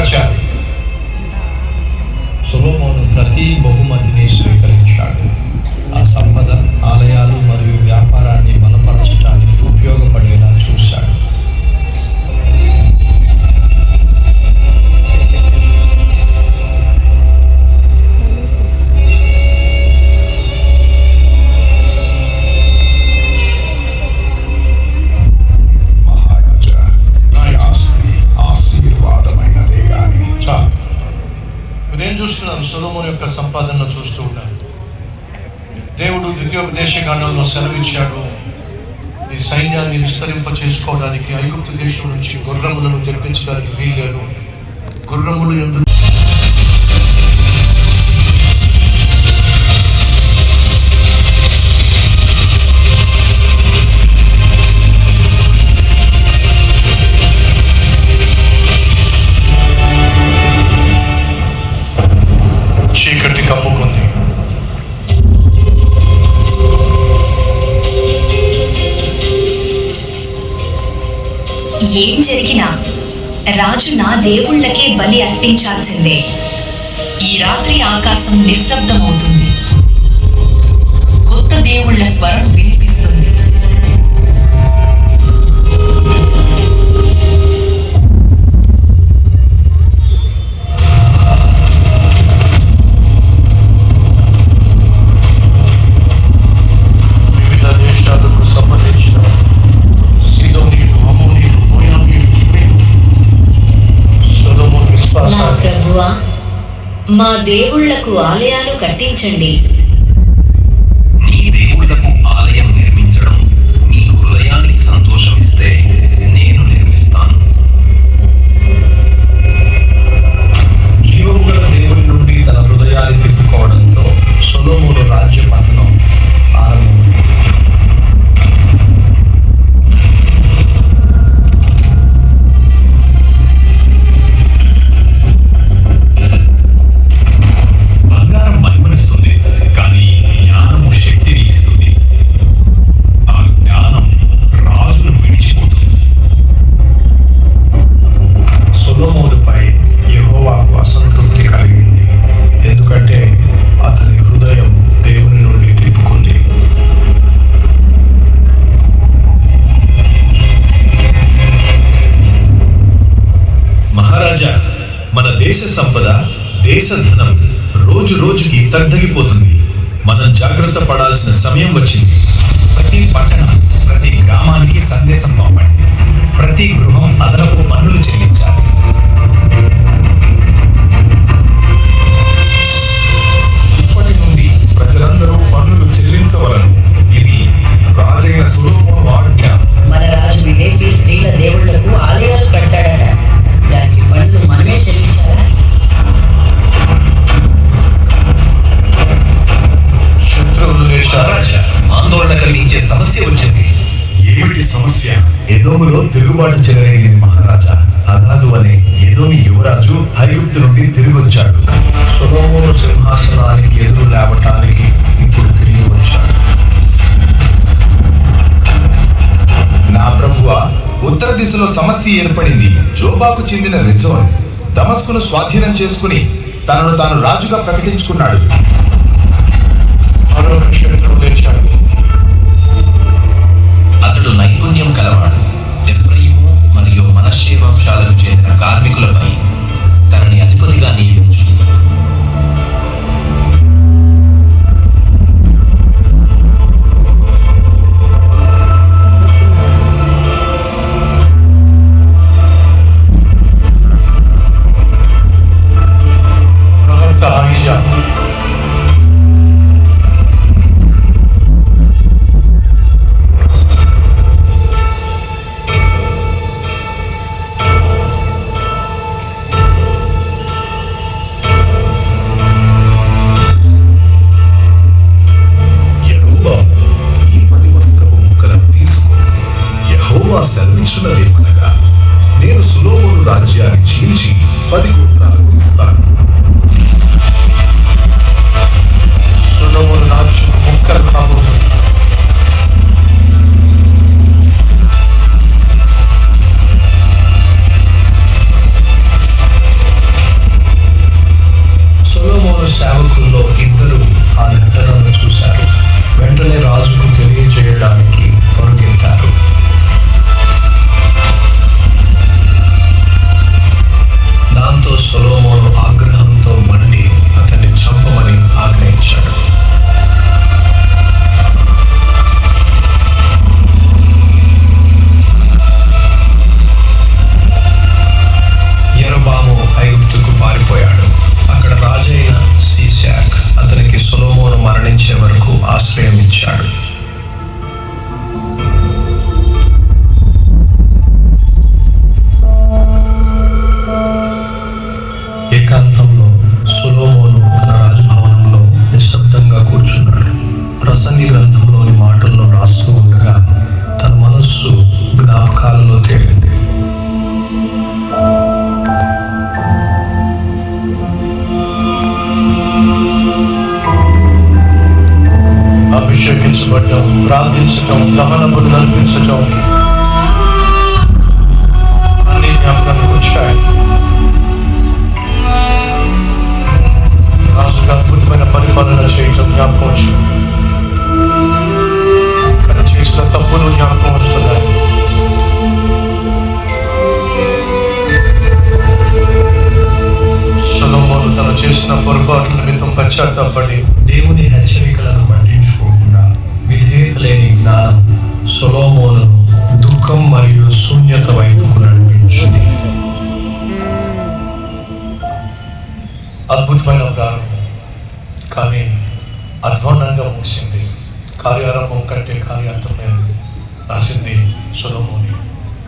మహారాజా, సొలొమోను ప్రతి బహుమతిని స్వీకరించాడు. ఆ సంపద ఆలయాలు మరియు వ్యాపారాన్ని బలపరచడానికి ఉపయోగపడేలా చూశాడు. నేను చూస్తున్నాను, సొలొమోను యొక్క సంపాదనను చూస్తూ ఉన్నాను. దేవుడు ద్వితీయోపదేశకాండంలో సెలవిచ్చాడు, ఈ సైన్యాన్ని విస్తరింప చేసుకోవడానికి ఐగుప్తు దేశం నుంచి గుర్రములను తెప్పించడానికి వీల్లేదు. గుర్రములు ఎందుకు చీకటి కమ్ముకుంది. ఏం జరిగినా రాజు నా దేవుళ్ళకే బలి అర్పించాల్సిందే. ఈ రాత్రి ఆకాశం నిశ్శబ్దమవుతుంది. కొత్త దేవుళ్ళ స్వరం వినిపిస్తుంది. మా ప్రభువా, మా దేవుళ్లకు ఆలయాలు కట్టించండి. నీ దేవుళ్లకు ఆలయం నిర్మించడం నీ హృదయానికి సంతోషమిస్తే నేను నిర్మిస్తాను. జీవముగల దేవుని నుండి తన హృదయాన్ని తిప్పుకోవడంతో సొలొమోను రాజ్య పతనం ఆరంభమైంది. సొలొమోనుపై యెహోవాకు అసంతృప్తి కలిగింది, ఎందుకంటే అతని హృదయం దేవుని నుండి తిప్పుకుంది. మహారాజా, మన దేశ సంపద, దేశ ధనం రోజు రోజుకి తగ్గిపోతుంది. మనం జాగ్రత్త పడాల్సిన సమయం వచ్చింది. ప్రతి పట్టణం, ప్రతి గ్రామానికి సందేశం పంపండి. ప్రతి గృహం అదనపు పన్నులు చెల్లించాలి. ఇప్పటి నుండి ప్రజలందరూ పన్నులు చెల్లించవలను. ఇది రాజైన సొలొమోను ఆజ్ఞ. మన రాజు విదేశీ స్త్రీల దేవుళ్లకు ఆలయాలు కట్టాడట. దానికి పన్నులు మనమే చెల్లించాలా? శత్రువులు మహారాజా, ఆందోళన కలిగించే సమస్య వచ్చింది. ఏమిటి సమస్య? ఎదోములో తిరుగుబాటు చెలరేగింది మహారాజా. అదాదు అనే ఎదోమి యువరాజు ఐగుప్తు నుండి తిరిగొచ్చాడు. సొలొమోను సింహాసనానికి ఎదురు లేవటానికి ఇప్పుడు తిరిగి వచ్చాడు. నా ప్రభువా, ఉత్తర దిశలో సమస్య ఏర్పడింది. జోబాకు చెందిన రెజోన్ దమస్కును స్వాధీనం చేసుకుని తనను తాను రాజుగా ప్రకటించుకున్నాడు. మరొక శత్రువు లేచాడు. అతడు నైపుణ్యం కలవాడు. ఎఫ్రాయిము మరియు మనష్షే వంశాలకు చెందిన కార్మికులపై తనని అధిపతిగా నియమించు. ప్రవక్త అహిజ్యా అర్పించటం, దహన బలులు అర్పించటం అన్ని జ్ఞాపకానికి వచ్చాయి. రాజుగా అద్భుతమైన పరిపాలన చేయటం జ్ఞాపకం వచ్చింది. చేసిన తప్పులు జ్ఞాపకం వస్తున్నాయి. సొలొమోను తను చేసిన పొరపాట్ల నిమిత్తం పశ్చాత్తాపడి దేవుని హెచ్చరికలను పట్టించుకోకుండా విధేయత లేని జ్ఞానం సొలొమోనును దుఃఖం మరియు శూన్యత వైపుకు నడిపించింది. అద్భుతమైన ప్రారంభం కానీ అధ్వానంగా ముగిసింది. కార్యారంభం కంటే కార్యాంతమే రాసింది సొలొమోను.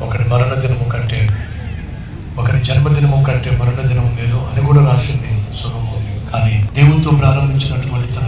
ఒకరి మరణ దినము కంటే, ఒకరి జన్మదినము కంటే మరణ దినం లేదు అని కూడా రాసింది సొలొమోను. కానీ దేవునితో ప్రారంభించినటువంటి తన